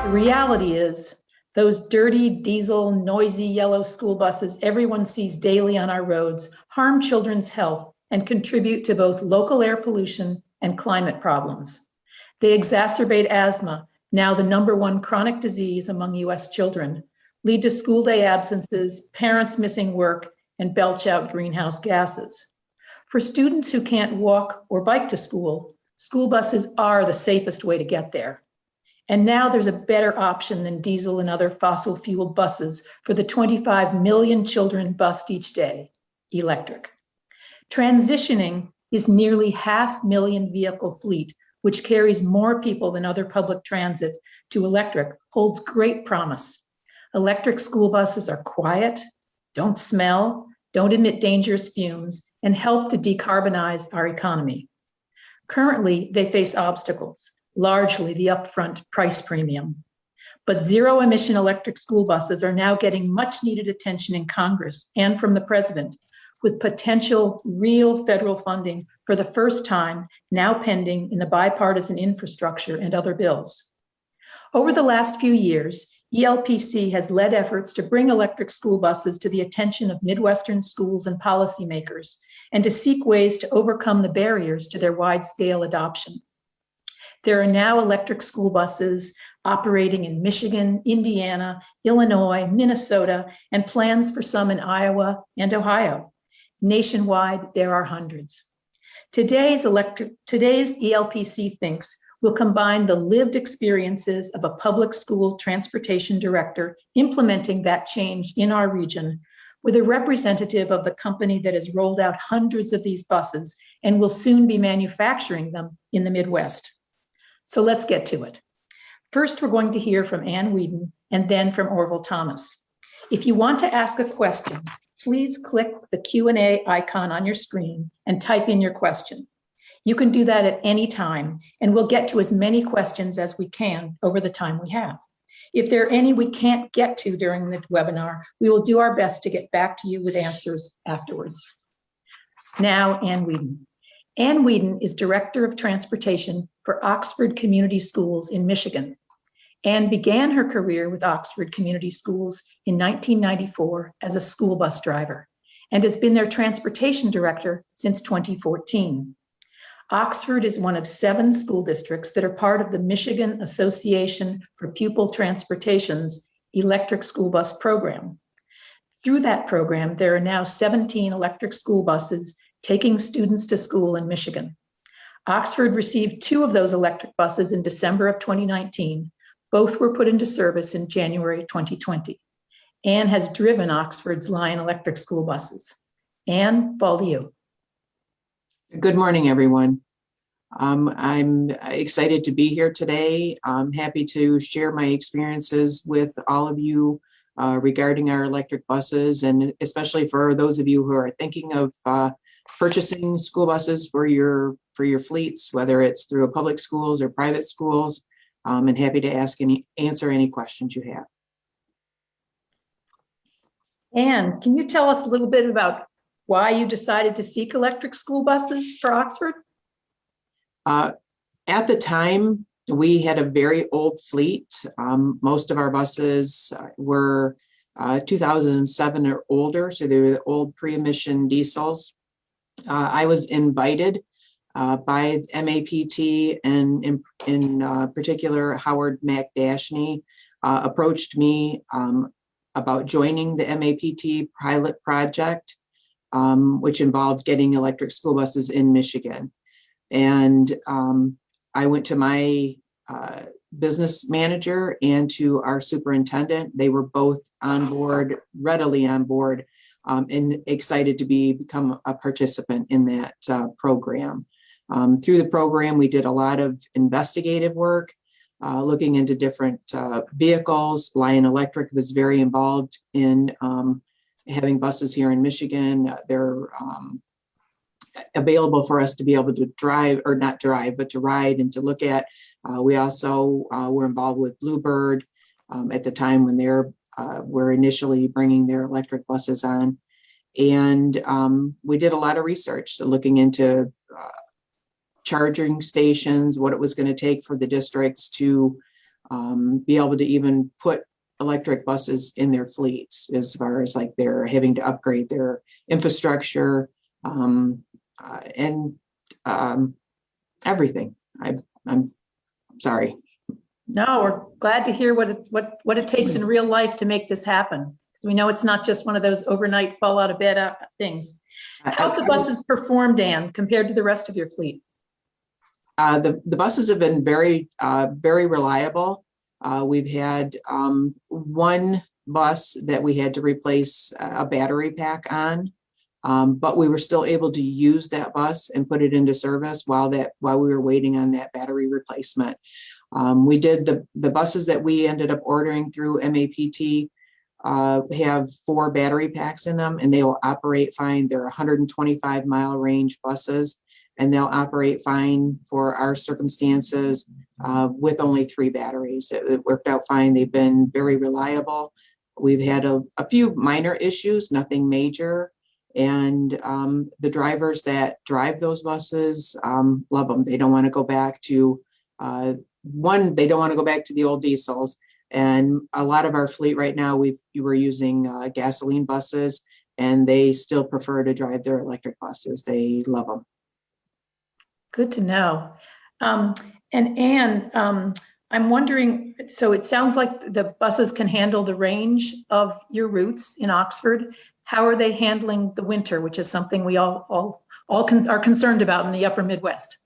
The reality is, those dirty, diesel, noisy yellow school buses everyone sees daily on our roads harm children's health and contribute to both local air pollution and climate problems. They exacerbate asthma, now the #1 chronic disease among US children, lead to school day absences, parents missing work, and belch out greenhouse gases. For students who can't walk or bike to school, school buses are the safest way to get there. And now there's a better option than diesel and other fossil fueled buses for the 25 million children bused each day: electric. Transitioning this nearly 500,000 vehicle fleet, which carries more people than other public transit, to electric holds great promise. Electric school buses are quiet, don't smell, don't emit dangerous fumes, and help to decarbonize our economy. Currently, they face obstacles, largely the upfront price premium. But zero-emission electric school buses are now getting much needed attention in Congress and from the president, with potential real federal funding for the first time now pending in the bipartisan infrastructure and other bills. Over the last few years, ELPC has led efforts to bring electric school buses to the attention of Midwestern schools and policymakers, and to seek ways to overcome the barriers to their wide-scale adoption. There are now electric school buses operating in Michigan, Indiana, Illinois, Minnesota, and plans for some in Iowa and Ohio. Nationwide, there are hundreds. Today's ELPC Thinks will combine the lived experiences of a public school transportation director implementing that change in our region with a representative of the company that has rolled out hundreds of these buses and will soon be manufacturing them in the Midwest. So let's get to it. First, we're going to hear from Ann Whedon and then from Orville Thomas. If you want to ask a question, please click the Q&A icon on your screen and type in your question. You can do that at any time, and we'll get to as many questions as we can over the time we have. If there are any we can't get to during the webinar, we will do our best to get back to you with answers afterwards. Now, Ann Whedon. Ann Whedon is Director of Transportation for Oxford Community Schools in Michigan. Ann began her career with Oxford Community Schools in 1994 as a school bus driver and has been their transportation director since 2014. Oxford is one of 7 school districts that are part of the Michigan Association for Pupil Transportation's electric school bus program. Through that program, there are now 17 electric school buses taking students to school in Michigan. Oxford received 2 of those electric buses in December of 2019. Both were put into service in January 2020. Ann has driven Oxford's Lion electric school buses. Ann, ball to you. Good morning, everyone. I'm excited to be here today. I'm happy to share my experiences with all of you regarding our electric buses, and especially for those of you who are thinking of purchasing school buses for your fleets, whether it's through public schools or private schools, and happy to answer any questions you have. Ann, can you tell us a little bit about why you decided to seek electric school buses for Oxford? At the time, we had a very old fleet. Most of our buses were 2007 or older, so they were the old pre-emission diesels. I was invited by MAPT, and in particular, Howard McDashney approached me about joining the MAPT pilot project, which involved getting electric school buses in Michigan. And I went to my business manager and to our superintendent. They were both on board, readily on board, and excited to become a participant in that program. Through the program, we did a lot of investigative work, looking into different vehicles. Lion Electric was very involved in having buses here in Michigan. They're available for us to be able to drive, or not drive, but to ride and to look at. We also were involved with Bluebird at the time when they were initially bringing their electric buses on. And we did a lot of research looking into charging stations, what it was going to take for the districts to be able to even put electric buses in their fleets, as far as like they're having to upgrade their infrastructure, and everything. I'm sorry. No, we're glad to hear what it takes in real life to make this happen. Because we know it's not just one of those overnight fall out of bed things. How have the buses performed, Dan, compared to the rest of your fleet? The buses have been very reliable. We've had one bus that we had to replace a battery pack on, but we were still able to use that bus and put it into service while we were waiting on that battery replacement. We did the buses that we ended up ordering through MAPT have 4 battery packs in them, and they will operate fine. They're 125-mile range buses, and they'll operate fine for our circumstances with only 3 batteries. It worked out fine. They've been very reliable. We've had a few minor issues, nothing major. And the drivers that drive those buses love them. They don't want to go back to, they don't want to go back to the old diesels. And a lot of our fleet right now, we're using gasoline buses, and they still prefer to drive their electric buses. They love them. Good to know. And Anne, I'm wondering, so it sounds like the buses can handle the range of your routes in Oxford. How are they handling the winter, which is something we all are concerned about in the upper Midwest?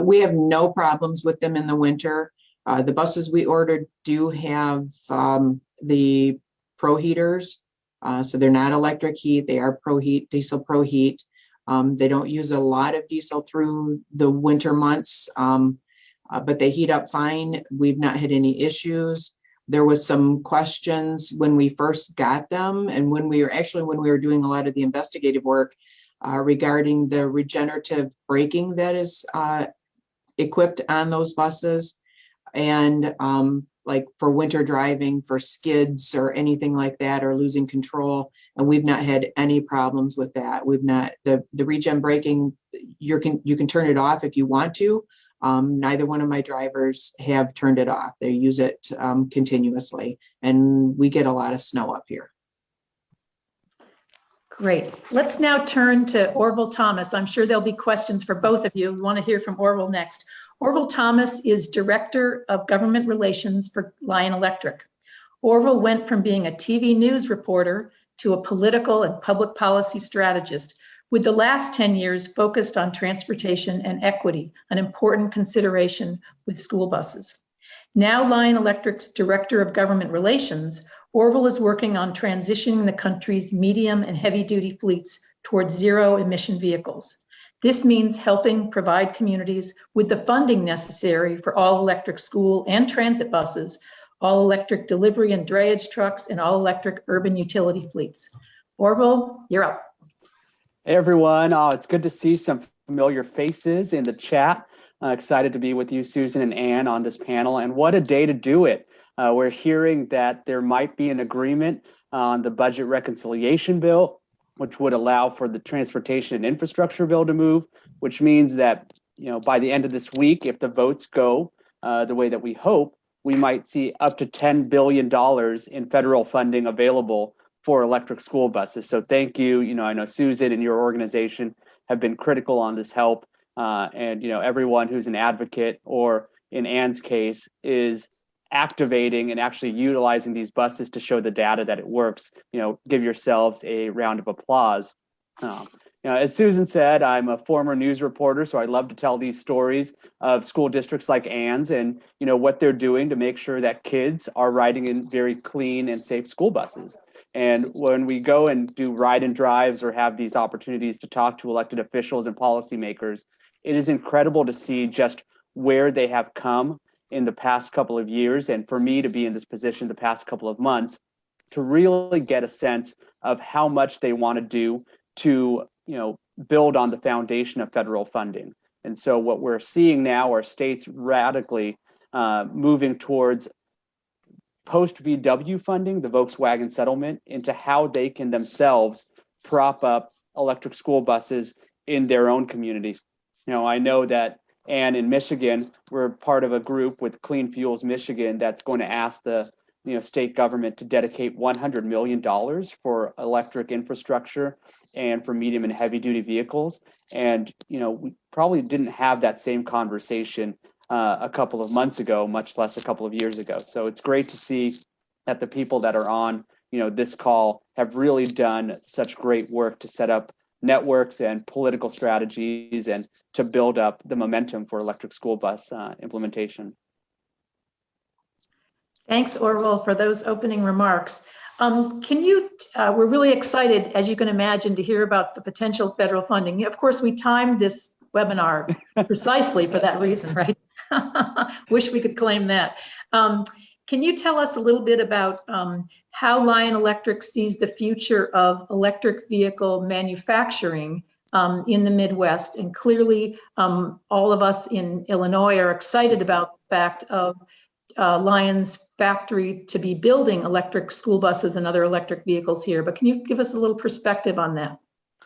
We have no problems with them in the winter. The buses we ordered do have the pro heaters. So they're not electric heat, they are pro heat, diesel pro heat. They don't use a lot of diesel through the winter months, but they heat up fine. We've not had any issues. There was some questions when we first got them, and when we were doing a lot of the investigative work regarding the regenerative braking that is equipped on those buses, and like for winter driving, for skids or anything like that, or losing control. And we've not had any problems with that. We've not, the regen braking, you can turn it off if you want to. Neither one of my drivers have turned it off. They use it continuously, and we get a lot of snow up here. Great. Let's now turn to Orville Thomas. I'm sure there'll be questions for both of you. We want to hear from Orville next. Orville Thomas is Director of Government Relations for Lion Electric. Orville went from being a TV news reporter to a political and public policy strategist, with the last 10 years focused on transportation and equity, an important consideration with school buses. Now Lion Electric's Director of Government Relations, Orville is working on transitioning the country's medium and heavy-duty fleets towards zero-emission vehicles. This means helping provide communities with the funding necessary for all-electric school and transit buses, all-electric delivery and drayage trucks, and all-electric urban utility fleets. Orville, you're up. Hey everyone, it's good to see some familiar faces in the chat. Excited to be with you, Susan and Ann, on this panel, and what a day to do it. We're hearing that there might be an agreement on the budget reconciliation bill, which would allow for the transportation and infrastructure bill to move, which means that, by the end of this week, if the votes go the way that we hope, we might see up to $10 billion in federal funding available for electric school buses. So thank you. I know Susan and your organization have been critical on this help. And everyone who's an advocate, or in Ann's case, is activating and actually utilizing these buses to show the data that it works. Give yourselves a round of applause. As Susan said, I'm a former news reporter, so I love to tell these stories of school districts like Ann's and what they're doing to make sure that kids are riding in very clean and safe school buses. And when we go and do ride and drives or have these opportunities to talk to elected officials and policymakers, it is incredible to see just where they have come in the past couple of years. And for me to be in this position the past couple of months, to really get a sense of how much they want to do to, build on the foundation of federal funding. And so what we're seeing now are states radically moving towards post-VW funding, the Volkswagen settlement, into how they can themselves prop up electric school buses in their own communities. I know that And in Michigan, we're part of a group with Clean Fuels Michigan that's going to ask the state government to dedicate $100 million for electric infrastructure and for medium and heavy duty vehicles. And we probably didn't have that same conversation a couple of months ago, much less a couple of years ago. So it's great to see that the people that are on this call have really done such great work to set up networks and political strategies and to build up the momentum for electric school bus implementation. Thanks, Orville, for those opening remarks. We're really excited, as you can imagine, to hear about the potential federal funding. Of course, we timed this webinar precisely for that reason, right? Wish we could claim that. Can you tell us a little bit about how Lion Electric sees the future of electric vehicle manufacturing in the Midwest? And clearly, all of us in Illinois are excited about the fact of Lion's factory to be building electric school buses and other electric vehicles here. But can you give us a little perspective on that?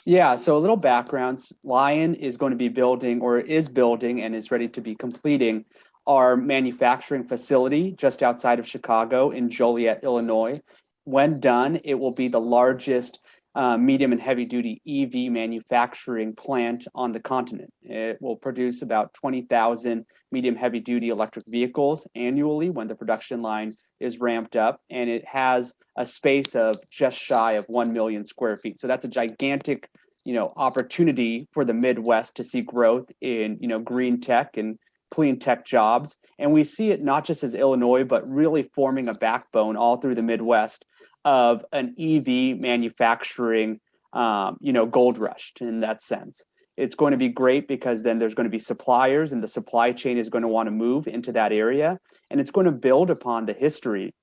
Yeah, so a little background. Lion is going to be building, or is building and is ready to be completing, our manufacturing facility just outside of Chicago in Joliet, Illinois. When done, it will be the largest medium and heavy duty EV manufacturing plant on the continent. It will produce about 20,000 medium heavy duty electric vehicles annually when the production line is ramped up, and it has a space of just shy of 1 million square feet. So that's a gigantic opportunity for the Midwest to see growth in green tech and clean tech jobs. And we see it not just as Illinois, but really forming a backbone all through the Midwest of an EV manufacturing, gold rush in that sense. It's going to be great because then there's going to be suppliers, and the supply chain is going to want to move into that area. And it's going to build upon the history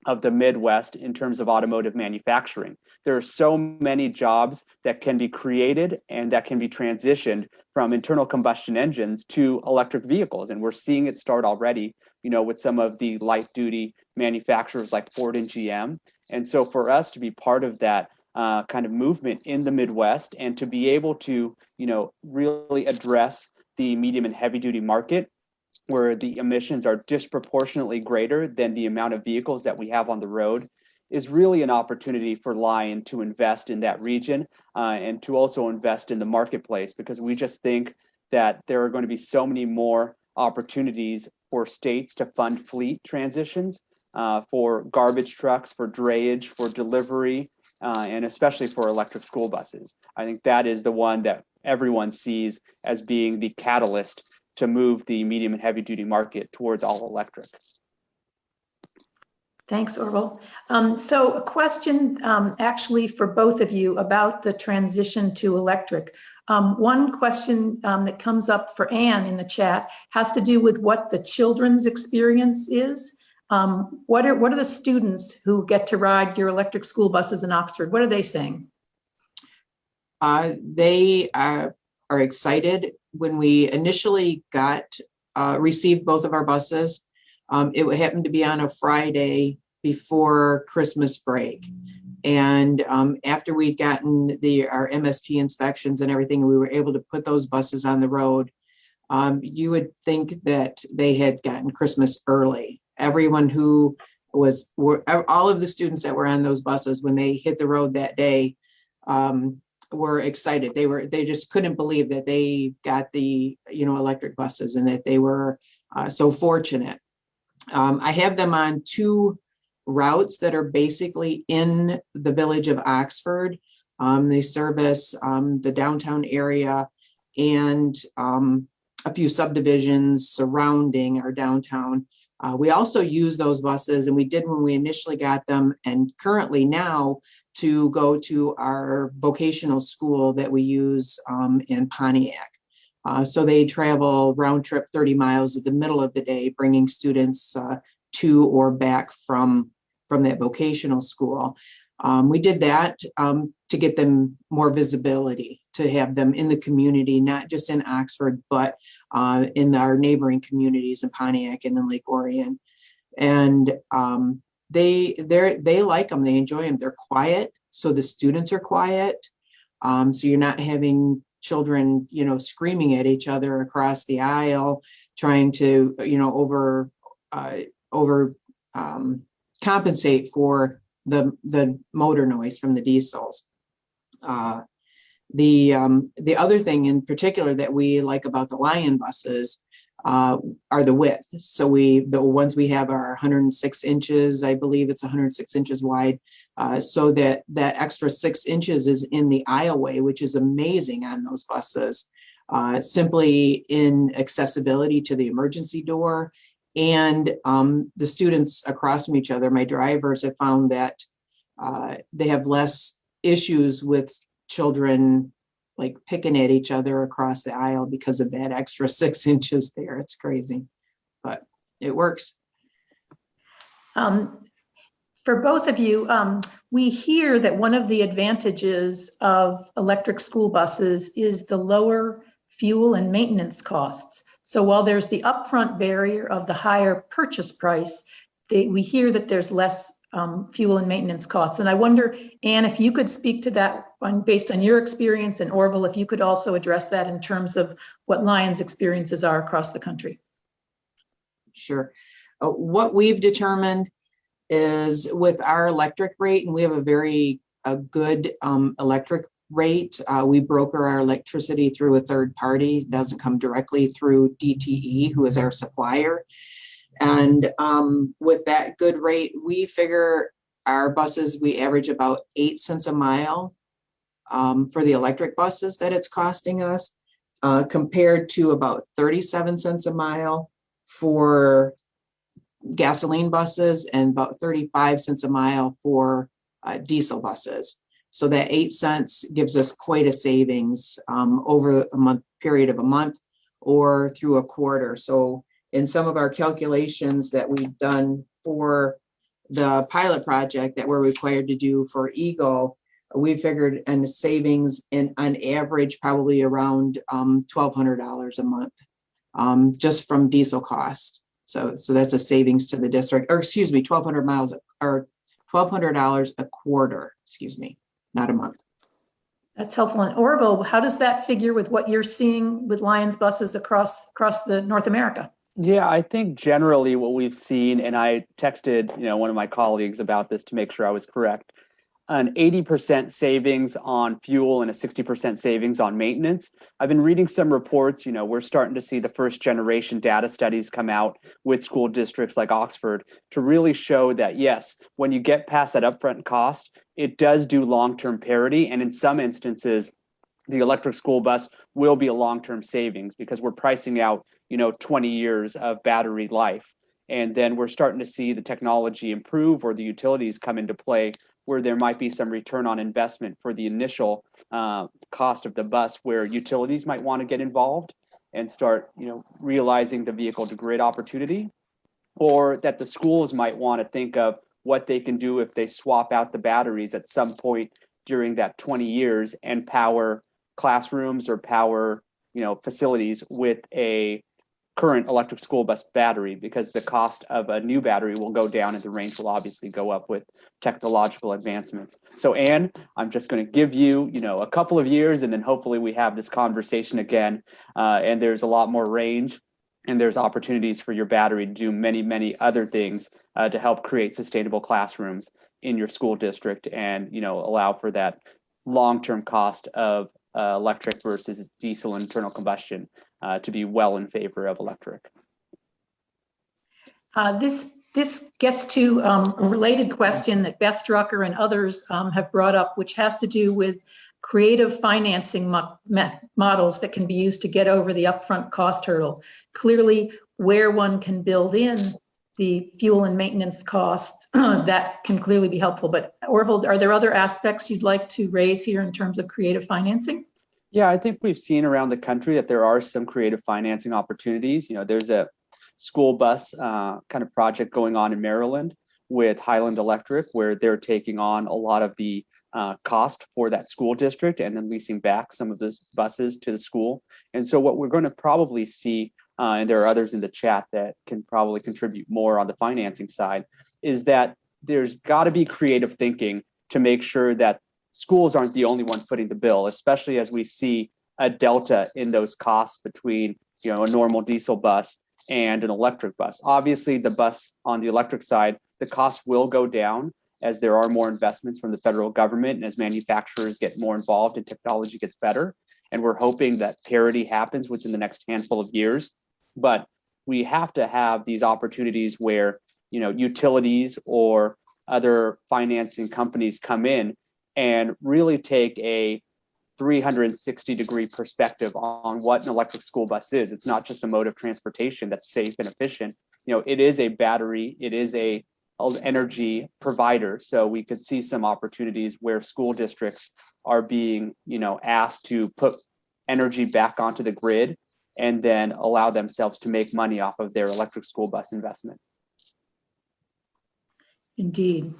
of the Midwest in terms of automotive manufacturing. There are so many jobs that can be created and that can be transitioned from internal combustion engines to electric vehicles. And we're seeing it start already, with some of the light duty manufacturers like Ford and GM. And so for us to be part of that kind of movement in the Midwest and to be able to, really address the medium and heavy duty market where the emissions are disproportionately greater than the amount of vehicles that we have on the road is really an opportunity for Lion to invest in that region and to also invest in the marketplace, because we just think that there are going to be so many more opportunities for states to fund fleet transitions for garbage trucks, for drayage, for delivery, and especially for electric school buses. I think that is the one that everyone sees as being the catalyst to move the medium and heavy duty market towards all electric. Thanks, Orville. So a question actually for both of you about the transition to electric. One question that comes up for Anne in the chat has to do with what the children's experience is. What are the students who get to ride your electric school buses in Oxford? What are they saying? They are excited. When we initially received both of our buses, it happened to be on a Friday before Christmas break. And after we'd gotten our MSP inspections and everything, we were able to put those buses on the road. You would think that they had gotten Christmas early. Everyone who all of the students that were on those buses when they hit the road that day were excited. They just couldn't believe that they got the electric buses and that they were so fortunate. I have them on two routes that are basically in the village of Oxford. They service the downtown area and a few subdivisions surrounding our downtown. We also use those buses, and we did when we initially got them, and currently now, to go to our vocational school that we use in Pontiac. So they travel round trip 30 miles at the middle of the day, bringing students to or back from that vocational school. We did that to get them more visibility, to have them in the community, not just in Oxford, but in our neighboring communities in Pontiac and in Lake Orion. And they like them, they enjoy them. They're quiet, so the students are quiet. So you're not having children, screaming at each other across the aisle, trying to, compensate for the motor noise from the diesels. The other thing in particular that we like about the Lion buses are the width. So the ones we have are 106 inches. I believe it's 106 inches wide. So that extra 6 inches is in the aisleway, which is amazing on those buses. Simply in accessibility to the emergency door. And the students across from each other, my drivers, have found that they have less issues with children like picking at each other across the aisle because of that extra 6 inches there. It's crazy, but it works. For both of you, we hear that one of the advantages of electric school buses is the lower fuel and maintenance costs. So while there's the upfront barrier of the higher purchase price, we hear that there's less fuel and maintenance costs. And I wonder, Anne, if you could speak to that based on your experience, and Orville, if you could also address that in terms of what Lion's experiences are across the country. Sure. What we've determined is with our electric rate, and we have a good electric rate. We broker our electricity through a third party. It doesn't come directly through DTE, who is our supplier. And with that good rate, we figure our buses, we average about 8 cents a mile for the electric buses that it's costing us, compared to about 37 cents a mile for gasoline buses and about 35 cents a mile for diesel buses. So that 8 cents gives us quite a savings over a period of a month or through a quarter. So in some of our calculations that we've done for the pilot project that we're required to do for Eagle, we figured in savings on average probably around $1,200 a month just from diesel cost. So that's a savings to the district, or excuse me, $1,200 a quarter, not a month. That's helpful. And Orville, how does that figure with what you're seeing with Lion's buses across the North America? Yeah, I think generally what we've seen, and I texted, one of my colleagues about this to make sure I was correct, an 80% savings on fuel and a 60% savings on maintenance. I've been reading some reports, we're starting to see the first generation data studies come out with school districts like Oxford to really show that, yes, when you get past that upfront cost, it does do long-term parity. And in some instances, the electric school bus will be a long-term savings because we're pricing out, 20 years of battery life. And then we're starting to see the technology improve or the utilities come into play where there might be some return on investment for the initial cost of the bus, where utilities might want to get involved and start, realizing the vehicle to grid opportunity, or that the schools might want to think of what they can do if they swap out the batteries at some point during that 20 years and power classrooms or power, facilities with a current electric school bus battery, because the cost of a new battery will go down and the range will obviously go up with technological advancements. So Anne, I'm just going to give you, a couple of years, and then hopefully we have this conversation again, and there's a lot more range, and there's opportunities for your battery to do many, many other things to help create sustainable classrooms in your school district, and allow for that long-term cost of electric versus diesel internal combustion to be well in favor of electric. This gets to a related question that Beth Drucker and others have brought up, which has to do with creative financing models that can be used to get over the upfront cost hurdle. Clearly, where one can build in the fuel and maintenance costs, that can clearly be helpful. But Orville, are there other aspects you'd like to raise here in terms of creative financing? Yeah, I think we've seen around the country that there are some creative financing opportunities. There's a school bus kind of project going on in Maryland with Highland Electric, where they're taking on a lot of the cost for that school district and then leasing back some of those buses to the school. And so what we're going to probably see, and there are others in the chat that can probably contribute more on the financing side, is that there's got to be creative thinking to make sure that schools aren't the only one footing the bill, especially as we see a delta in those costs between, a normal diesel bus and an electric bus. Obviously, the bus on the electric side, the cost will go down as there are more investments from the federal government and as manufacturers get more involved and technology gets better. And we're hoping that parity happens within the next handful of years. But we have to have these opportunities where, utilities or other financing companies come in and really take a 360-degree perspective on what an electric school bus is. It's not just a mode of transportation that's safe and efficient. It is a battery, it is a energy provider. So we could see some opportunities where school districts are being, asked to put energy back onto the grid and then allow themselves to make money off of their electric school bus investment. Indeed.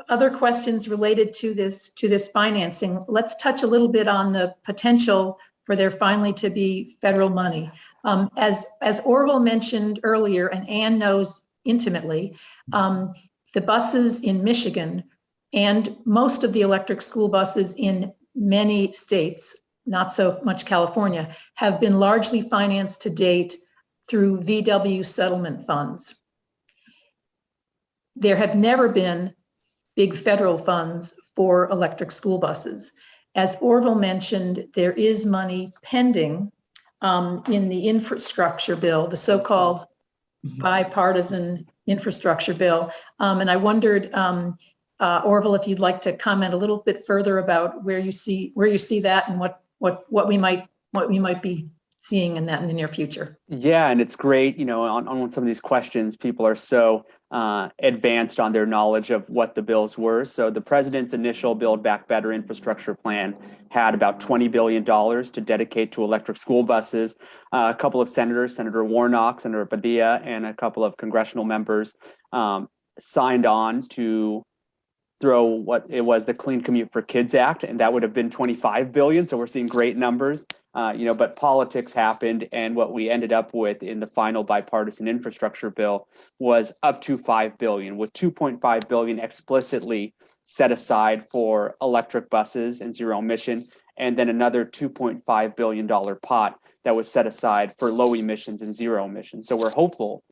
Other questions related to this financing. Let's touch a little bit on the potential for there finally to be federal money. As Orville mentioned earlier, and Ann knows intimately, the buses in Michigan and most of the electric school buses in many states, not so much California, have been largely financed to date through VW settlement funds. There have never been big federal funds for electric school buses. As Orville mentioned, there is money pending in the infrastructure bill, the so-called bipartisan infrastructure bill. And I wondered, Orville, if you'd like to comment a little bit further about where you see that and what we might be seeing in that in the near future. Yeah, and it's great, on some of these questions, people are so advanced on their knowledge of what the bills were. So the president's initial Build Back Better infrastructure plan had about $20 billion to dedicate to electric school buses. A couple of senators, Senator Warnock, Senator Padilla, and a couple of congressional members signed on to throw what it was the Clean Commute for Kids Act, and that would have been $25 billion. So we're seeing great numbers, but politics happened, and what we ended up with in the final bipartisan infrastructure bill was up to $5 billion, with $2.5 billion explicitly set aside for electric buses and zero emission, and then another $2.5 billion pot that was set aside for low emissions and zero emissions. So we're hopeful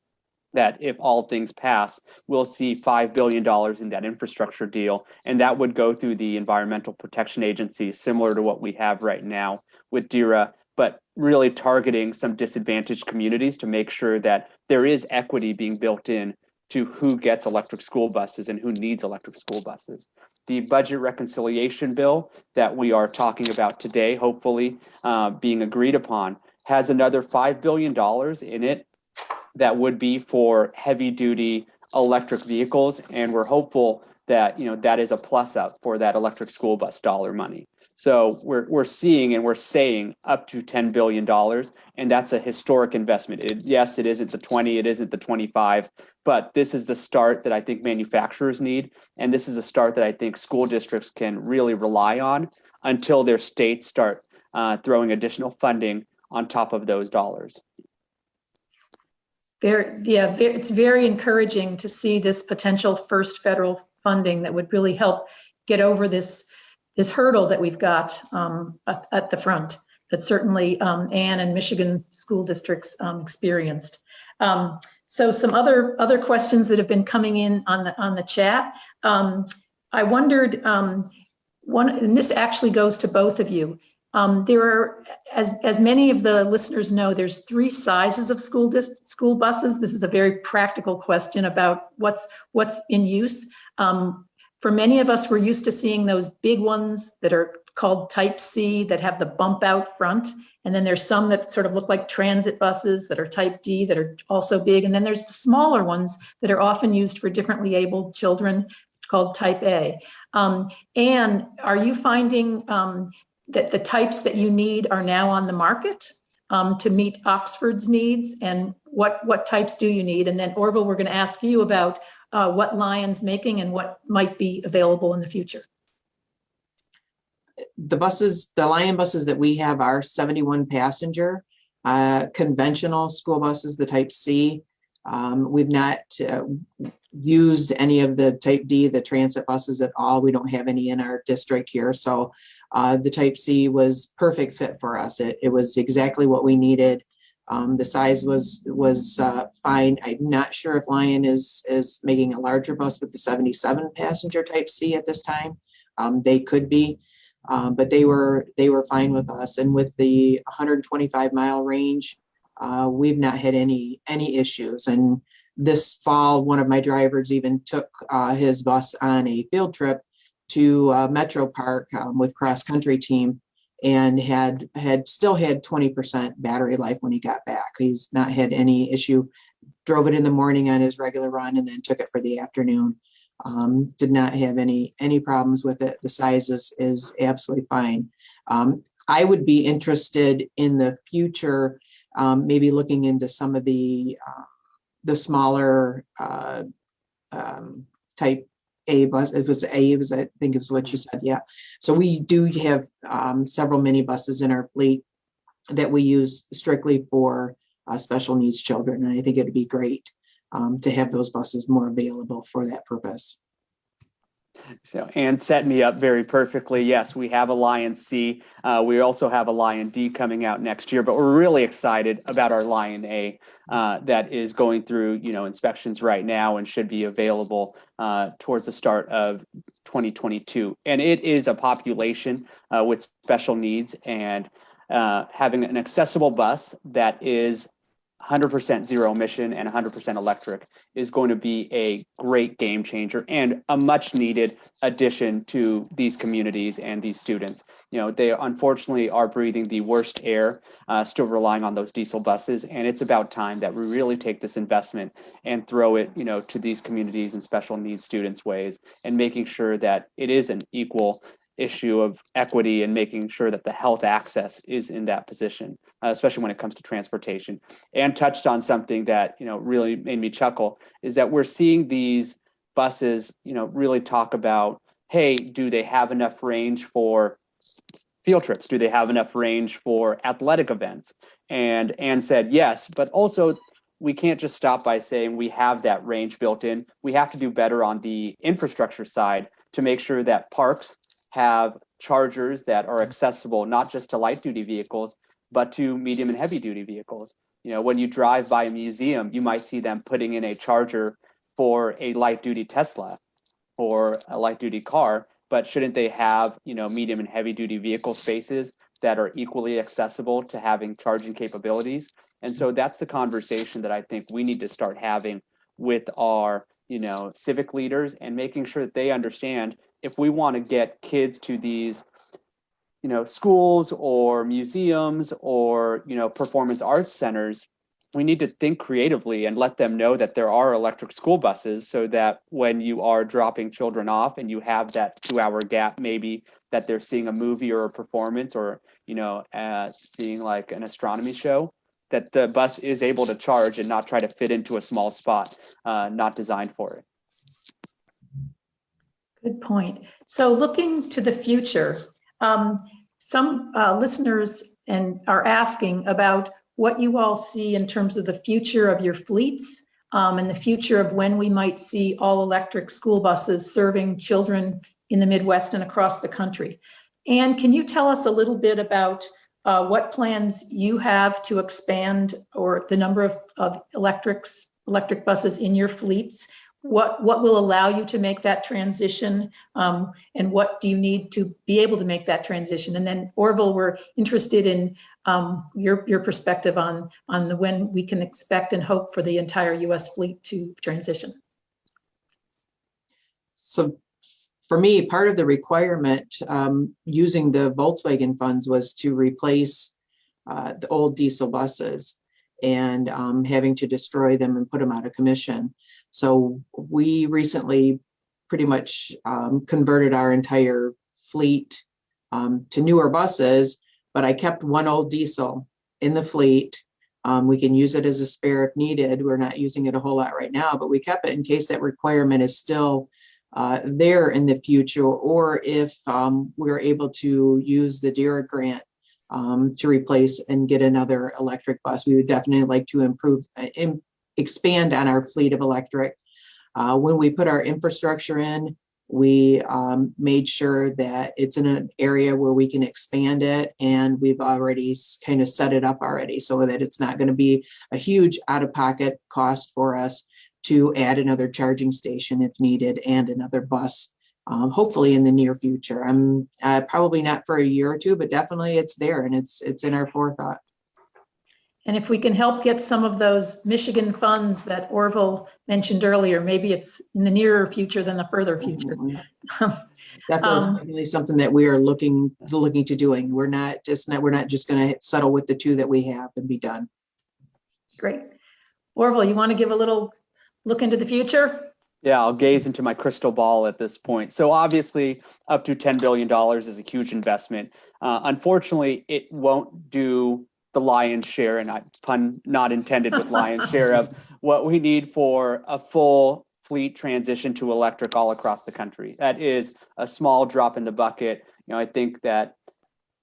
that if all things pass, we'll see $5 billion in that infrastructure deal, and that would go through the Environmental Protection Agency, similar to what we have right now with DERA, but really targeting some disadvantaged communities to make sure that there is equity being built in to who gets electric school buses and who needs electric school buses. The budget reconciliation bill that we are talking about today, hopefully being agreed upon, has another $5 billion in it that would be for heavy duty electric vehicles. And we're hopeful that, that is a plus up for that electric school bus dollar money. So we're seeing and we're saying up to $10 billion, and that's a historic investment. Yes, it isn't the 20, it isn't the 25, but this is the start that I think manufacturers need. And this is a start that I think school districts can really rely on until their states start throwing additional funding on top of those dollars. It's very encouraging to see this potential first federal funding that would really help get over this hurdle that we've got at the front that certainly Ann and Michigan school districts experienced. So some other questions that have been coming in on the chat. I wondered, and this actually goes to both of you. There are, as many of the listeners know, there's 3 sizes of school buses. This is a very practical question about what's in use. For many of us, we're used to seeing those big ones that are called Type C that have the bump out front. And then there's some that sort of look like transit buses that are Type D that are also big. And then there's the smaller ones that are often used for differently abled children called Type A. Ann, are you finding that the types that you need are now on the market to meet Oxford's needs, and what types do you need? And then Orville, we're going to ask you about what Lion's making and what might be available in the future. The Lion buses that we have are 71 passenger, conventional school buses, the Type C. We've not used any of the Type D, the transit buses at all. We don't have any in our district here. So the Type C was perfect fit for us. It was exactly what we needed. The size was fine. I'm not sure if Lion is making a larger bus with the 77 passenger Type C at this time. They could be, but they were fine with us. And with the 125-mile range, we've not had any issues. And this fall, one of my drivers even took his bus on a field trip to Metro Park with cross country team, and had still had 20% battery life when he got back. He's not had any issue. Drove it in the morning on his regular run and then took it for the afternoon. Did not have any problems with it. The size is absolutely fine. I would be interested in the future, maybe looking into some of the smaller Type A bus. It was I think it was what you said. Yeah. So we do have several minibuses in our fleet that we use strictly for special needs children. And I think it'd be great to have those buses more available for that purpose. So, Ann set me up very perfectly. Yes, we have a Lion C. We also have a Lion D coming out next year, but we're really excited about our Lion A that is going through, inspections right now and should be available towards the start of 2022. And it is a population with special needs, and having an accessible bus that is 100% zero emission and 100% electric is going to be a great game changer and a much needed addition to these communities and these students. They unfortunately are breathing the worst air, still relying on those diesel buses. And it's about time that we really take this investment and throw it, to these communities and special needs students' ways, and making sure that it is an equal issue of equity and making sure that the health access is in that position, especially when it comes to transportation. And touched on something that, really made me chuckle, is that we're seeing these buses, really talk about, hey, do they have enough range for field trips? Do they have enough range for athletic events? And Ann said yes, but also we can't just stop by saying we have that range built in. We have to do better on the infrastructure side to make sure that parks have chargers that are accessible not just to light duty vehicles, but to medium and heavy duty vehicles. When you drive by a museum, you might see them putting in a charger for a light duty Tesla or a light duty car, but shouldn't they have, medium and heavy duty vehicle spaces that are equally accessible to having charging capabilities? And so that's the conversation that I think we need to start having with our, civic leaders, and making sure that they understand, if we want to get kids to these, schools or museums or, performance arts centers, we need to think creatively and let them know that there are electric school buses, so that when you are dropping children off and you have that 2-hour gap, maybe that they're seeing a movie or a performance, or, seeing like an astronomy show, that the bus is able to charge and not try to fit into a small spot, not designed for it. Good point. So looking to the future, some listeners are asking about what you all see in terms of the future of your fleets, and the future of when we might see all electric school buses serving children in the Midwest and across the country. Ann, can you tell us a little bit about what plans you have to expand or the number of electric buses in your fleets? What will allow you to make that transition, and what do you need to be able to make that transition? And then Orville, we're interested in your perspective on when we can expect and hope for the entire U.S. fleet to transition. So for me, part of the requirement using the Volkswagen funds was to replace the old diesel buses, and having to destroy them and put them out of commission. So we recently pretty much converted our entire fleet to newer buses, but I kept one old diesel in the fleet. We can use it as a spare if needed. We're not using it a whole lot right now, but we kept it in case that requirement is still there in the future, or if we're able to use the DERA grant to replace and get another electric bus. We would definitely like to expand on our fleet of electric. When we put our infrastructure in, We made sure that it's in an area where we can expand it, and we've already kind of set it up already so that it's not going to be a huge out-of-pocket cost for us to add another charging station if needed and another bus, hopefully in the near future. I'm probably not for a year or two, but definitely it's there, and it's in our forethought. And if we can help get some of those Michigan funds that Orville mentioned earlier, maybe it's in the nearer future than the further future. Definitely something that we are looking to doing. We're not just going to settle with the two that we have and be done. Great. Orville, you want to give a little look into the future? Yeah, I'll gaze into my crystal ball at this point. So obviously, up to $10 billion is a huge investment. Unfortunately, it won't do the lion's share, and pun not intended with lion's share of what we need for a full fleet transition to electric all across the country. That is a small drop in the bucket. I think that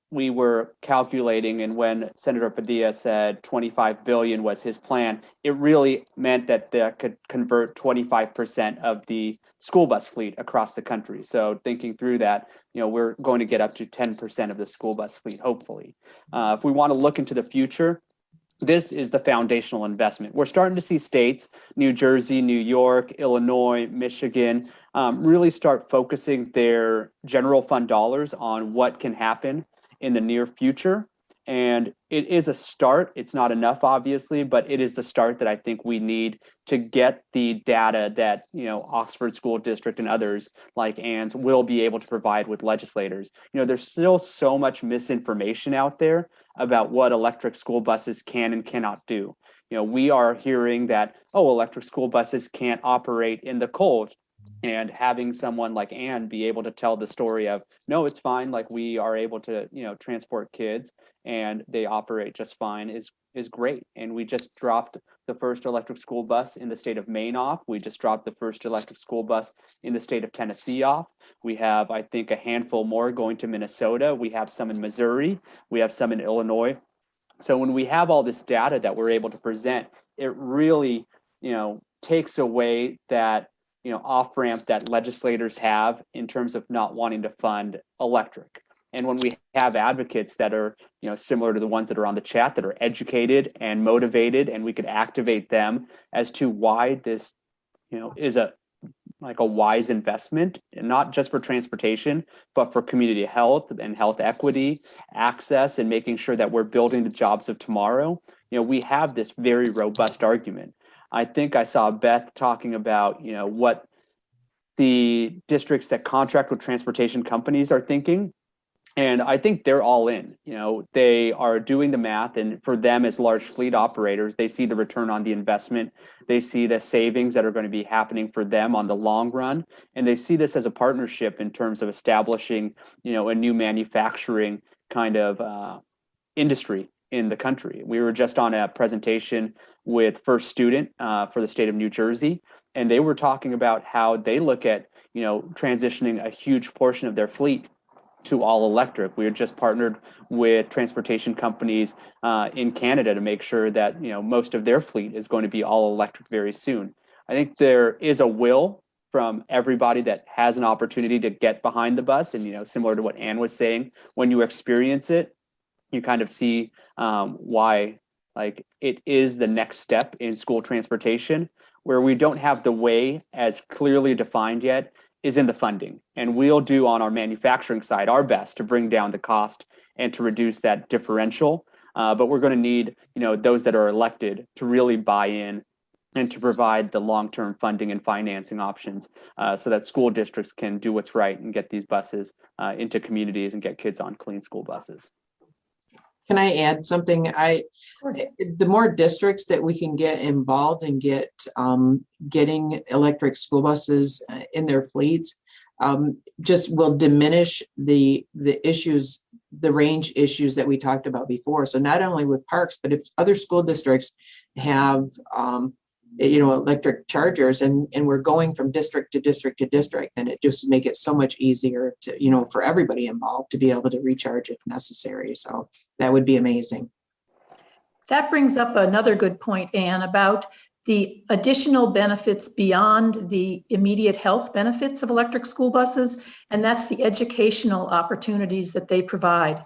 we were calculating, and when Senator Padilla said 25 billion was his plan, it really meant that that could convert 25% of the school bus fleet across the country. So thinking through that, we're going to get up to 10% of the school bus fleet, hopefully. If we want to look into the future, this is the foundational investment. We're starting to see states, New Jersey, New York, Illinois, Michigan, really start focusing their general fund dollars on what can happen in the near future. And it is a start. It's not enough, obviously, but it is the start that I think we need to get the data that, Oxford School District and others like Ann's will be able to provide with legislators. There's still so much misinformation out there about what electric school buses can and cannot do. We are hearing that, electric school buses can't operate in the cold. And having someone like Ann be able to tell the story of, no, it's fine, like we are able to, transport kids and they operate just fine is great. And we just dropped the first electric school bus in the state of Maine off. We just dropped the first electric school bus in the state of Tennessee off. We have, I think, a handful more going to Minnesota. We have some in Missouri. We have some in Illinois. So when we have all this data that we're able to present, it really, takes away that off-ramp that legislators have in terms of not wanting to fund electric. And when we have advocates that are, similar to the ones that are on the chat, that are educated and motivated, and we could activate them as to why this, is a wise investment, and not just for transportation, but for community health and health equity, access, and making sure that we're building the jobs of tomorrow. We have this very robust argument. I think I saw Beth talking about, what the districts that contract with transportation companies are thinking. And I think they're all in. They are doing the math, and for them as large fleet operators, they see the return on the investment. They see the savings that are going to be happening for them on the long run. And they see this as a partnership in terms of establishing, a new manufacturing kind of industry in the country. We were just on a presentation with First Student for the state of New Jersey, and they were talking about how they look at, transitioning a huge portion of their fleet to all electric. We are just partnered with transportation companies in Canada to make sure that, most of their fleet is going to be all electric very soon. I think there is a will from everybody that has an opportunity to get behind the bus. And, similar to what Ann was saying, when you experience it, you kind of see why it is the next step in school transportation. Where we don't have the way as clearly defined yet is in the funding. And we'll do on our manufacturing side our best to bring down the cost and to reduce that differential. But we're going to need, those that are elected to really buy in and to provide the long-term funding and financing options so that school districts can do what's right and get these buses into communities and get kids on clean school buses. Can I add something? The more districts that we can get involved and getting electric school buses in their fleets, just will diminish the issues, the range issues that we talked about before. So not only with parks, but if other school districts have electric chargers and we're going from district to district to district, then it just make it so much easier to, for everybody involved to be able to recharge if necessary. So that would be amazing. That brings up another good point, Anne, about the additional benefits beyond the immediate health benefits of electric school buses, and that's the educational opportunities that they provide.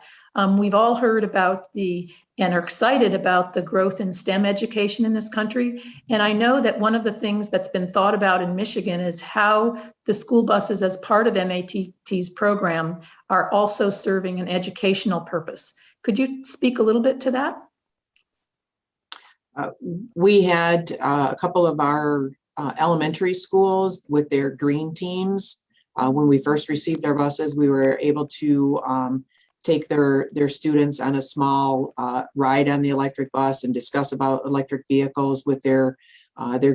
We've all heard about and are excited about the growth in STEM education in this country. And I know that one of the things that's been thought about in Michigan is how the school buses, as part of MATT's program, are also serving an educational purpose. Could you speak a little bit to that? We had a couple of our elementary schools with their green teams. When we first received our buses, we were able to take their students on a small ride on the electric bus and discuss about electric vehicles with their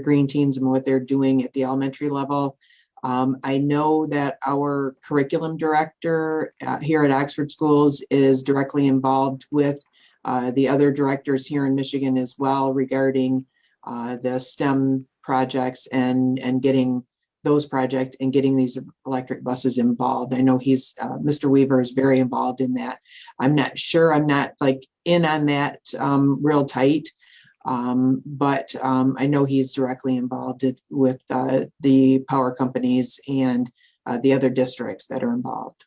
green teams and what they're doing at the elementary level. I know that our curriculum director here at Oxford Schools is directly involved with the other directors here in Michigan as well regarding the STEM projects and getting those projects and getting these electric buses involved. I know Mr. Weaver is very involved in that. I'm not sure, I'm not like in on that real tight, but I know he's directly involved with the power companies and the other districts that are involved.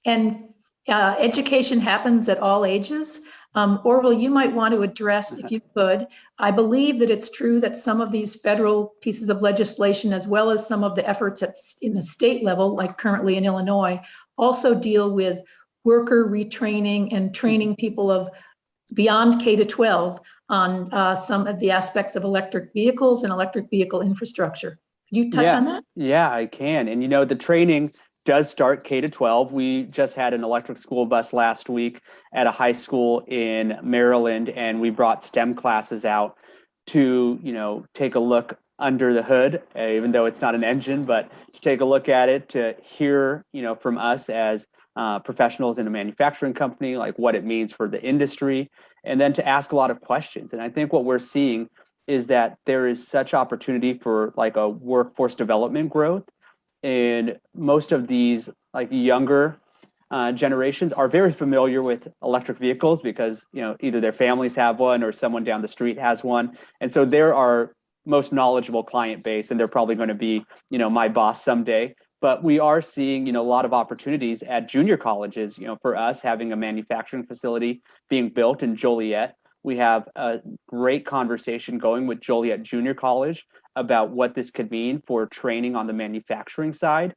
And education happens at all ages. Orville, you might want to address, if you could, I believe that it's true that some of these federal pieces of legislation, as well as some of the efforts in the state level, like currently in Illinois, also deal with worker retraining and training people of beyond K to 12 on some of the aspects of electric vehicles and electric vehicle infrastructure. Could you touch on that? Yeah, I can. And the training does start K to 12. We just had an electric school bus last week at a high school in Maryland, and we brought STEM classes out to, take a look under the hood, even though it's not an engine, but to take a look at it, to hear, from us as professionals in a manufacturing company, like what it means for the industry, and then to ask a lot of questions. And I think what we're seeing is that there is such opportunity for like a workforce development growth. And most of these like younger generations are very familiar with electric vehicles because, either their families have one or someone down the street has one. And so they're our most knowledgeable client base, and they're probably going to be, my boss someday. But we are seeing, a lot of opportunities at junior colleges, for us having a manufacturing facility being built in Joliet. We have a great conversation going with Joliet Junior College about what this could mean for training on the manufacturing side.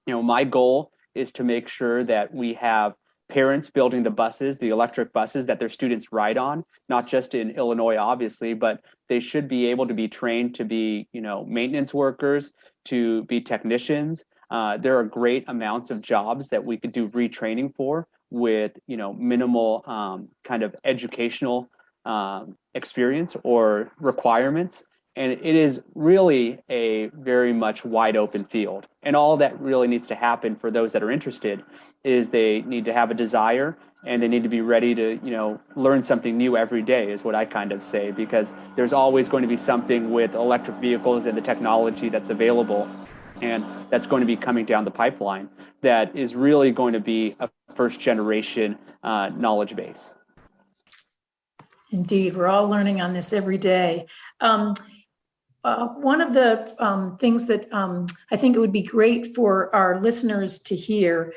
My goal is to make sure that we have parents building the buses, the electric buses that their students ride on, not just in Illinois, obviously, but they should be able to be trained to be, maintenance workers, to be technicians. There are great amounts of jobs that we could do retraining for with, minimal kind of educational experience or requirements. And it is really a very much wide open field. And all that really needs to happen for those that are interested is they need to have a desire, and they need to be ready to, learn something new every day, is what I kind of say, because there's always going to be something with electric vehicles and the technology that's available, and that's going to be coming down the pipeline that is really going to be a first generation knowledge base. Indeed, we're all learning on this every day. One of the things that I think it would be great for our listeners to hear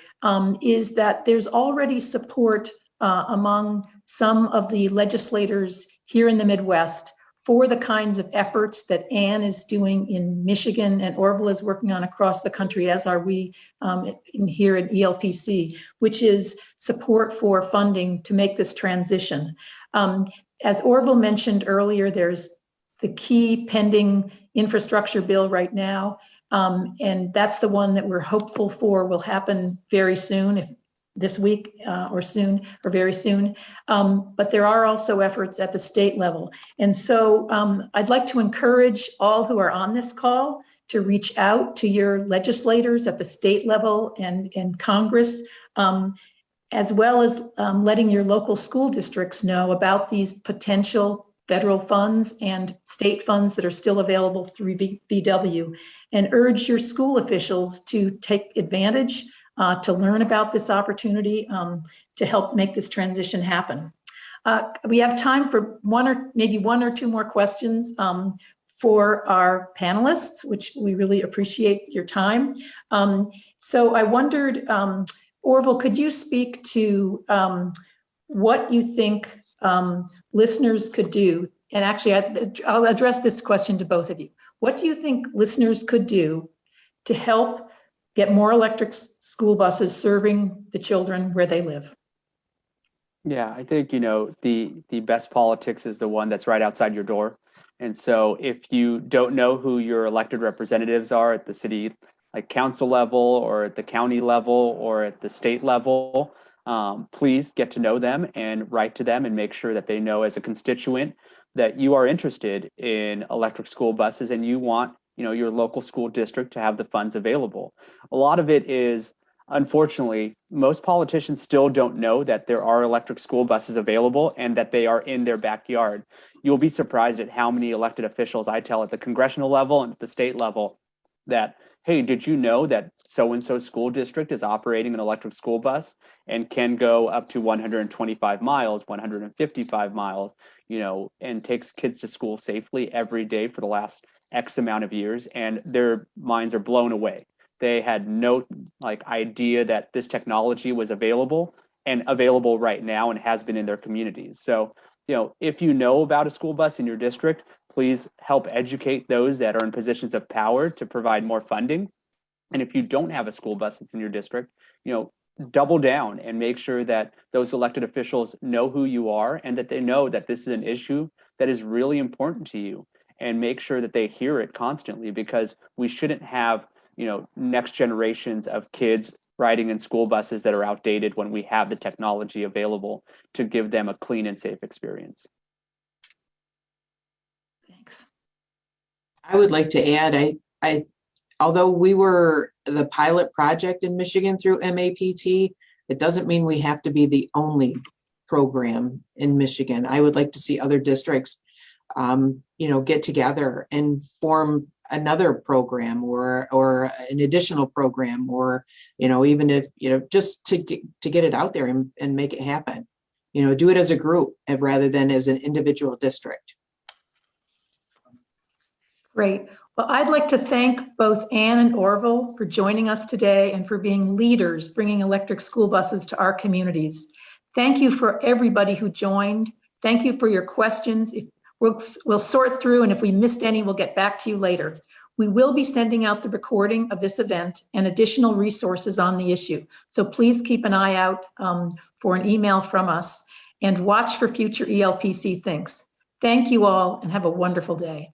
is that there's already support among some of the legislators here in the Midwest for the kinds of efforts that Anne is doing in Michigan and Orville is working on across the country, as are we here at ELPC, which is support for funding to make this transition. As Orville mentioned earlier, there's the key pending infrastructure bill right now, and that's the one that we're hopeful for will happen very soon, if this week or soon, or very soon. But there are also efforts at the state level. And so I'd like to encourage all who are on this call to reach out to your legislators at the state level and Congress, as well as letting your local school districts know about these potential federal funds and state funds that are still available through VW, and urge your school officials to take advantage, to learn about this opportunity, to help make this transition happen. We have time for maybe one or two more questions for our panelists, which we really appreciate your time. So I wondered, Orville, could you speak to what you think listeners could do? And actually, I'll address this question to both of you. What do you think listeners could do to help get more electric school buses serving the children where they live? Yeah, I think, the best politics is the one that's right outside your door. And so if you don't know who your elected representatives are at the city, like council level or at the county level or at the state level, please get to know them and write to them and make sure that they know as a constituent that you are interested in electric school buses and you want, your local school district to have the funds available. A lot of it is, unfortunately, most politicians still don't know that there are electric school buses available and that they are in their backyard. You'll be surprised at how many elected officials I tell at the congressional level and at the state level that, hey, did you know that so-and-so school district is operating an electric school bus and can go up to 125 miles, 155 miles, and takes kids to school safely every day for the last X amount of years, and their minds are blown away. They had no idea that this technology was available and available right now and has been in their communities. So, if you know about a school bus in your district, please help educate those that are in positions of power to provide more funding. And if you don't have a school bus that's in your district, double down and make sure that those elected officials know who you are and that they know that this is an issue that is really important to you, and make sure that they hear it constantly, because we shouldn't have next generations of kids riding in school buses that are outdated when we have the technology available to give them a clean and safe experience. Thanks. I would like to add, although we were the pilot project in Michigan through MAPT, it doesn't mean we have to be the only program in Michigan. I would like to see other districts, get together and form another program or an additional program, or even if just to get it out there and make it happen. Do it as a group rather than as an individual district. Great. Well, I'd like to thank both Anne and Orville for joining us today and for being leaders bringing electric school buses to our communities. Thank you for everybody who joined. Thank you for your questions. We'll sort through, and if we missed any, we'll get back to you later. We will be sending out the recording of this event and additional resources on the issue. So please keep an eye out for an email from us, and watch for future ELPC Thinks. Thank you all and have a wonderful day.